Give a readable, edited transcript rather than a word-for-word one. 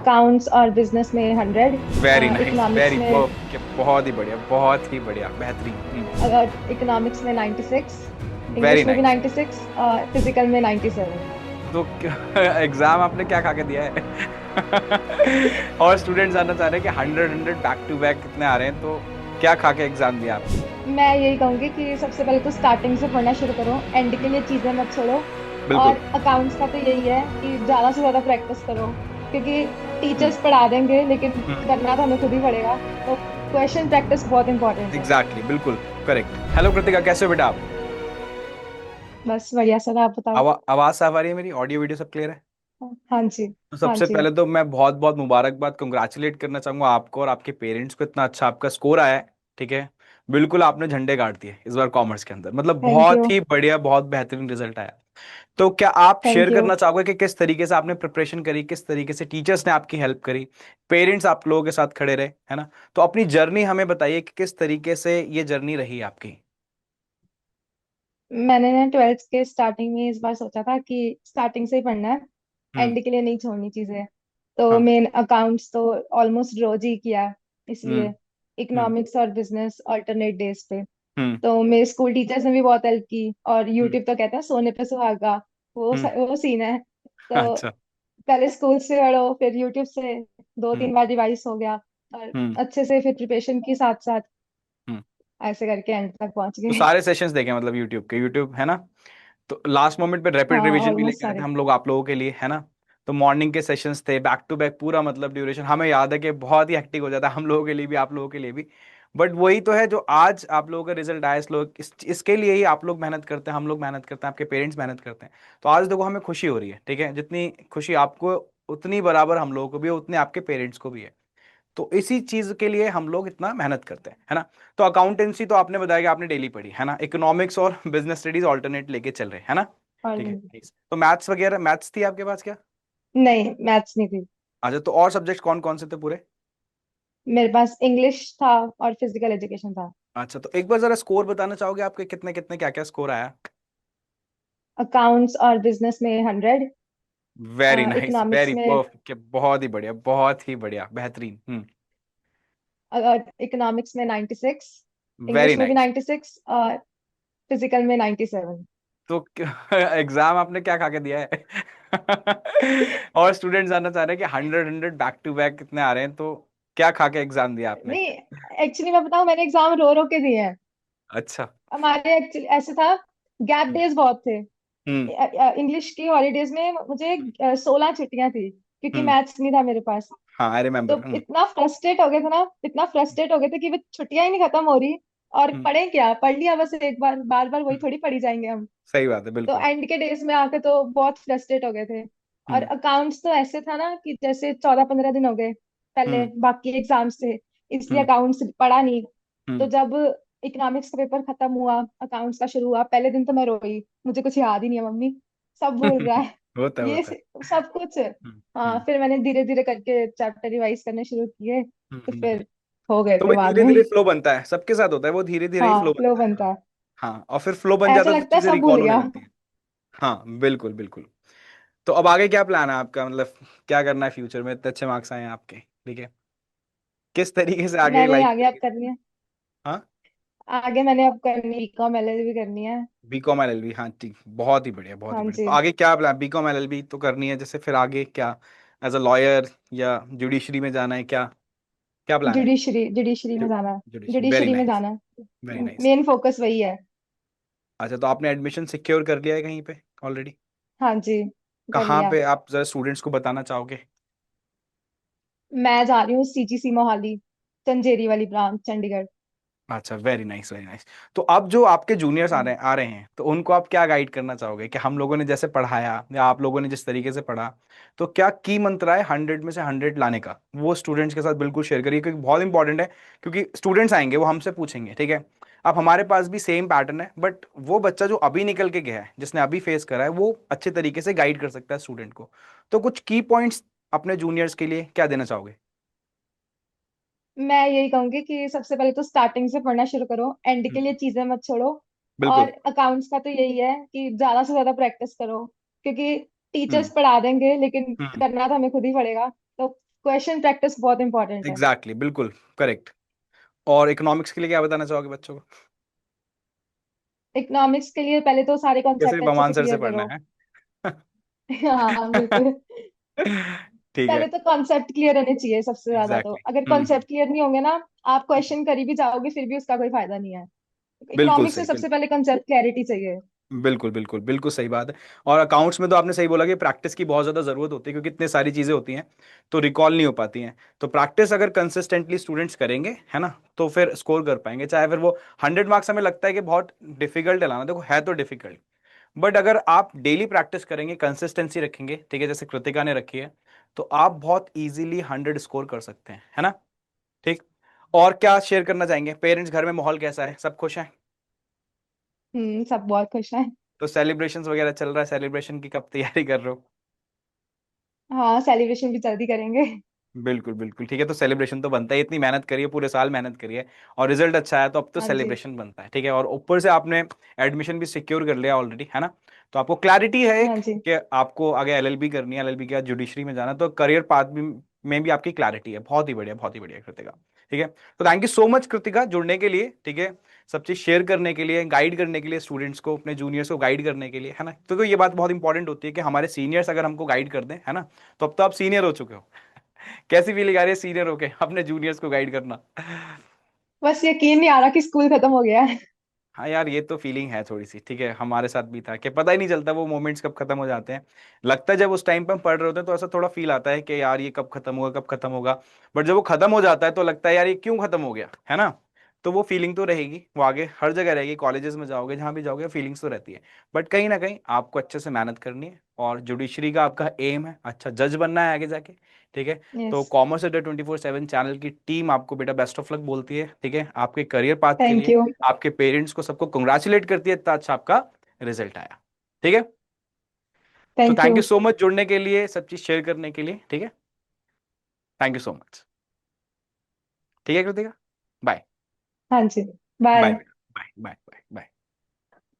Accounts और business में 100, very nice, economics very में बहुत ही बढ़िया, बहुत ही बढ़िया, बेहतरीन। इकोनॉमिक्स में 96, वेरी इंग्लिश में भी नाइस। 96 और फिजिकल में 97। तो एग्जाम आपने क्या खा के दिया है? और स्टूडेंट्स जानना चाह रहे हैं कि 100 बैक टू बैक कितने आ रहे हैं, तो क्या खा के एग्जाम दिया आपने? मैं यही कहूंगी कि सबसे पहले तो स्टार्टिंग से पढ़ना शुरू करो, एंड के लिए चीजें मत छोड़ो। बिल्कुल। और अकाउंट्स का तो यही है कि ज्यादा से ज्यादा प्रैक्टिस करो, क्योंकि हम्म। टीचर्स पढ़ा देंगे लेकिन हम्म। करना तो हमें खुद ही पड़ेगा। तो क्वेश्चन प्रैक्टिस बहुत इंपॉर्टेंट है। एग्जैक्टली, बिल्कुल करेक्ट। हेलो कृतिका, कैसे हो बेटा आप? बस बढ़िया सर, आप बताओ। आवाज साफ आ रही है मेरी? ऑडियो वीडियो सब क्लियर है? हाँ जी। तो हाँ सबसे जी। पहले तो मैं बहुत बहुत मुबारकबाद, कंग्रेचुलेट करना चाहूंगा आपको और आपके पेरेंट्स को, इतना अच्छा आपका स्कोर आया है। ठीक है। बिल्कुल आपने झंडे गाड़ दिए इस बार कॉमर्स के अंदर, मतलब थैंक बहुत यू। ही बढ़िया, बहुत बेहतरीन रिजल्ट आया। तो क्या आप थैंक शेयर यू। करना चाहोगे कि किस तरीके से आपने प्रिपरेशन करी, किस तरीके से टीचर्स ने आपकी हेल्प करी, पेरेंट्स आप लोगों के साथ खड़े रहे, है ना? तो अपनी जर्नी हमें बताइए कि किस तरीके से ये जर्नी रही आपकी। मैंने ना 12th के स्टार्टिंग में इस बार सोचा था कि स्टार्टिंग से ही पढ़ना है, हम्म। एंड के लिए नहीं छोड़नी चीजें। तो हाँ। मेन अकाउंट्स तो ऑलमोस्ट रोज ही किया, हम्म। इसलिए हम्म। इकोनॉमिक्स और बिजनेस अल्टरनेट डेज पे। हम्म। तो मेरे स्कूल टीचर्स ने भी बहुत हेल्प की, और हम्म। यूट्यूब तो कहते हैं सोने पे सुहागा, हम्म। वो सीन है। तो अच्छा। पहले स्कूल से पढ़ो, फिर यूट्यूब से दो हम्म। तीन बार रिवाइज हो गया, और हम्म। अच्छे से फिर प्रिपरेशन की साथ साथ हम्म। ऐसे करके एंड तक पहुंच तो गए। सारे सेशंस देखे मतलब यूट्यूब के, यूट्यूब है ना? तो लास्ट मोमेंट पे रैपिड हाँ, रिवीजन भी ऑलमोस्ट लेके आए थे सारे। हम लोग आप लोगों के लिए, है ना? तो मॉर्निंग के सेशंस थे, बैक टू बैक पूरा, मतलब ड्यूरेशन हमें याद है कि बहुत ही हेक्टिक हो जाता है हम लोगों के लिए भी, आप लोगों के लिए भी। बट वही तो है जो आज आप लोगों का रिजल्ट आया, इसके लिए ही आप लोग मेहनत करते हैं, हम लोग मेहनत करते हैं, आपके पेरेंट्स मेहनत करते हैं। तो आज देखो हमें खुशी हो रही है, ठीक है? जितनी खुशी आपको, उतनी बराबर हम लोगों को भी है, उतने आपके पेरेंट्स को भी है। तो इसी चीज के लिए हम लोग इतना मेहनत करते हैं, है ना? तो अकाउंटेंसी तो आपने बताया कि आपने डेली पढ़ी, है ना? इकोनॉमिक्स और बिजनेस स्टडीज ऑल्टरनेट लेके चल रहे हैं, है ना? और ठीक है, nice। तो मैथ्स वगैरह, मैथ्स थी आपके पास क्या? नहीं, मैथ्स नहीं थी। अच्छा, तो और सब्जेक्ट कौन कौन से थे पूरे? मेरे पास इंग्लिश था और फिजिकल एजुकेशन था। अच्छा, तो एक बार जरा स्कोर बताना चाहोगे आपके कितने कितने क्या क्या स्कोर आया? अकाउंट्स और बिजनेस में 100, वेरी नाइस, इकोनॉमिक्स वेरी में परफेक्ट, बहुत ही बढ़िया, बहुत ही बढ़िया, बेहतरीन। इकोनॉमिक्स में 96, वेरी इंग्लिश में भी नाइस। 96 और फिजिकल में 97। तो एग्जाम आपने क्या खा के दिया है? और स्टूडेंट्स जानना चाह रहे हैं कि 100 बैक टू बैक कितने आ रहे हैं, तो क्या खा के एग्जाम दिया आपने? नहीं, एक्चुअली मैं बताऊं, मैंने एग्जाम रो रो के दिए हैं। अच्छा। हमारे एक्चुअली ऐसे था, गैप हम्म। डेज बहुत थे। हम्म। इंग्लिश की हॉलीडेज में मुझे 16 छुट्टियां थी, क्योंकि हम्म। मैथ्स नहीं था मेरे पास। हाँ, आई तो रिमेम्बर। हम्म। इतना फ्रस्ट्रेट हो गए थे ना, इतना फ्रस्ट्रेट हो गए थे कि वो छुट्टियां ही नहीं खत्म हो रही। और हम्म। पढ़े क्या, पढ़ लिया बस एक बार, बार बार वही हम्म। थोड़ी पढ़ी जाएंगे हम। सही बात है, तो बिल्कुल। एंड के डेज में आके तो बहुत फ्रस्ट्रेट हो गए थे। और हम्म। अकाउंट्स तो ऐसे था ना कि जैसे 14-15 दिन हो गए पहले हम्म। बाकी एग्जाम्स थे, इसलिए हम्म। अकाउंट्स पढ़ा नहीं। तो हम्म। जब इकोनॉमिक्स का पेपर खत्म हुआ, अकाउंट्स का शुरू हुआ, पहले दिन तो मैं रोई, मुझे कुछ याद ही नहीं है मम्मी, सब भूल रहा है। होता है, ये होता है। सब कुछ। हम्म। हाँ, हम्म। फिर मैंने धीरे धीरे करके चैप्टर रिवाइज करने शुरू किए, तो हम्म। फिर हो गए तो थे वो बाद धीरे में। धीरे फ्लो बनता है, सबके साथ होता है, वो धीरे धीरे ही हाँ, फ्लो फ्लो बनता है। बनता है। हाँ, और फिर फ्लो बन ऐसा जाता है तो लगता है चीजें सब भूल रिकॉल होने गया। लगती हैं। हाँ, बिल्कुल बिल्कुल। तो अब आगे क्या प्लान है आपका, मतलब क्या करना है फ्यूचर में? इतने अच्छे मार्क्स आए हैं आपके, ठीक है? किस तरीके से आगे मैंने लाइफ आगे अब चलेगी? करनी है। हाँ। आगे मैंने अब करनी है, बीकॉम एलएलबी करनी है। बीकॉम एलएलबी, हाँ ठीक, बहुत ही बढ़िया, बहुत ही हाँ बढ़िया। तो जी। आगे क्या प्लान? बीकॉम एलएलबी तो करनी है, जैसे फिर आगे क्या? एज अ लॉयर या जुडिशरी में जाना है क्या? क्या प्लान है? जुडिशरी, जुडिशरी में जाना है, जुडिशरी, वेरी जुडिशरी में नाइस, जाना है। Very nice. मेन फोकस वही है। अच्छा, तो आपने एडमिशन सिक्योर कर लिया है कहीं पे ऑलरेडी? हाँ जी, कर कहाँ लिया। पे आप जरा स्टूडेंट्स को बताना चाहोगे? मैं जा रही हूँ सीजीसी मोहाली, चंजेरी वाली ब्रांच, चंडीगढ़। अच्छा, वेरी नाइस, वेरी नाइस। तो अब जो आपके जूनियर्स आ रहे हैं तो उनको आप क्या गाइड करना चाहोगे कि हम लोगों ने जैसे पढ़ाया या आप लोगों ने जिस तरीके से पढ़ा, तो क्या की मंत्र है 100 में से 100 लाने का, वो स्टूडेंट्स के साथ बिल्कुल शेयर करिए, क्योंकि बहुत इंपॉर्टेंट है। क्योंकि स्टूडेंट्स आएंगे, वो हमसे पूछेंगे, ठीक है? अब हमारे पास भी सेम पैटर्न है, बट वो बच्चा जो अभी निकल के गया है, जिसने अभी फेस करा है, वो अच्छे तरीके से गाइड कर सकता है स्टूडेंट को। तो कुछ की पॉइंट्स अपने जूनियर्स के लिए क्या देना चाहोगे? मैं यही कहूंगी कि सबसे पहले तो स्टार्टिंग से पढ़ना शुरू करो, एंड के लिए हम्म। चीजें मत छोड़ो। और बिल्कुल। अकाउंट्स का तो यही है कि ज्यादा से ज्यादा प्रैक्टिस करो, क्योंकि हम्म। टीचर्स पढ़ा देंगे लेकिन हम्म। करना तो हमें खुद ही पड़ेगा। तो क्वेश्चन प्रैक्टिस बहुत इंपॉर्टेंट है। एग्जैक्टली exactly, बिल्कुल करेक्ट। और इकोनॉमिक्स के लिए क्या बताना चाहोगे बच्चों को? इकोनॉमिक्स के लिए पहले तो सारे या कॉन्सेप्ट सिर्फ हम अच्छे से आंसर से क्लियर पढ़ना करो। है? हाँ बिल्कुल। ठीक है। पहले तो कॉन्सेप्ट क्लियर होने चाहिए सबसे ज्यादा, तो एग्जैक्टली अगर exactly. कॉन्सेप्ट क्लियर नहीं होंगे ना, आप क्वेश्चन करी भी जाओगे फिर भी उसका कोई फायदा नहीं है। बिल्कुल इकोनॉमिक्स में सही, सबसे पहले कॉन्सेप्ट क्लैरिटी चाहिए। बिल्कुल बिल्कुल बिल्कुल सही बात है। और अकाउंट्स में तो आपने सही बोला कि प्रैक्टिस की बहुत ज्यादा जरूरत होती है, क्योंकि इतनी सारी चीजें होती हैं तो रिकॉल नहीं हो पाती हैं। तो प्रैक्टिस अगर कंसिस्टेंटली स्टूडेंट्स करेंगे, है ना, तो फिर स्कोर कर पाएंगे। चाहे फिर वो 100 मार्क्स हमें लगता है कि बहुत डिफिकल्ट है लाना, देखो है तो डिफिकल्ट, बट अगर आप डेली प्रैक्टिस करेंगे, कंसिस्टेंसी रखेंगे, ठीक है, जैसे कृतिका ने रखी है, तो आप बहुत इजीली 100 स्कोर कर सकते हैं, है ना। ठीक। और क्या शेयर करना चाहेंगे? पेरेंट्स, घर में माहौल कैसा है? सब खुश हैं? सब बहुत खुश हैं। तो सेलिब्रेशंस वगैरह चल रहा है, सेलिब्रेशन की कब तैयारी कर रहे हो? हाँ सेलिब्रेशन भी जल्दी करेंगे। बिल्कुल बिल्कुल ठीक है। तो सेलिब्रेशन तो बनता है, इतनी मेहनत करिए, पूरे साल मेहनत करिए, और रिजल्ट अच्छा है तो अब तो हाँ जी। सेलिब्रेशन बनता है, ठीक है। और ऊपर से आपने एडमिशन भी सिक्योर कर लिया ऑलरेडी, है ना। तो आपको क्लैरिटी है एक, हाँ जी। कि आपको आगे एलएलबी करनी है, एलएलबी के बाद जुडिशरी में जाना, तो करियर पाथ भी में भी आपकी क्लैरिटी है। बहुत ही बढ़िया, बहुत ही बढ़िया कृतिका। ठीक है। तो thank you so much Kritika, जुड़ने के लिए, ठीक है, सब चीज शेयर करने के लिए, गाइड करने के लिए, स्टूडेंट्स को, अपने जूनियर्स को गाइड करने के लिए, है ना। तो ये बात बहुत इंपॉर्टेंट होती है कि हमारे सीनियर्स अगर हमको गाइड कर दें, है ना, तो अब तो आप सीनियर हो चुके हो। कैसी फीलिंग आ रही है सीनियर होके अपने जूनियर्स को गाइड करना? बस यकीन नहीं आ रहा कि स्कूल खत्म हो गया है। हाँ यार, ये तो फीलिंग है थोड़ी सी, ठीक है, हमारे साथ भी था कि पता ही नहीं चलता वो मोमेंट्स कब खत्म हो जाते हैं। लगता है जब उस टाइम पे हम पढ़ रहे होते हैं तो ऐसा थोड़ा फील आता है कि यार ये कब खत्म होगा, कब खत्म होगा। बट जब वो खत्म हो जाता है तो लगता है यार ये क्यों खत्म हो गया, है ना। तो वो फीलिंग तो रहेगी, वो आगे हर जगह रहेगी, कॉलेजेस में जाओगे, जहां भी जाओगे, फीलिंग्स तो रहती है। बट कहीं ना कहीं आपको अच्छे से मेहनत करनी है, और जुडिशरी का आपका एम है अच्छा जज बनना है आगे जाके, ठीक है। तो यस। कॉमर्स अड्डा 24/7 चैनल की टीम आपको बेटा बेस्ट ऑफ लक बोलती है, ठीक है, आपके करियर पाथ के थैंक लिए। यू। आपके पेरेंट्स को, सबको कंग्रेचुलेट करती है, इतना अच्छा आपका रिजल्ट आया, ठीक है। तो thank thank you. You so much जुड़ने के लिए, सब चीज शेयर करने के लिए, ठीक है। Thank you so much. ठीक है कृतिका, बाय। हाँ जी। Bye bye. बेटा, बाय बाय बाय बाय।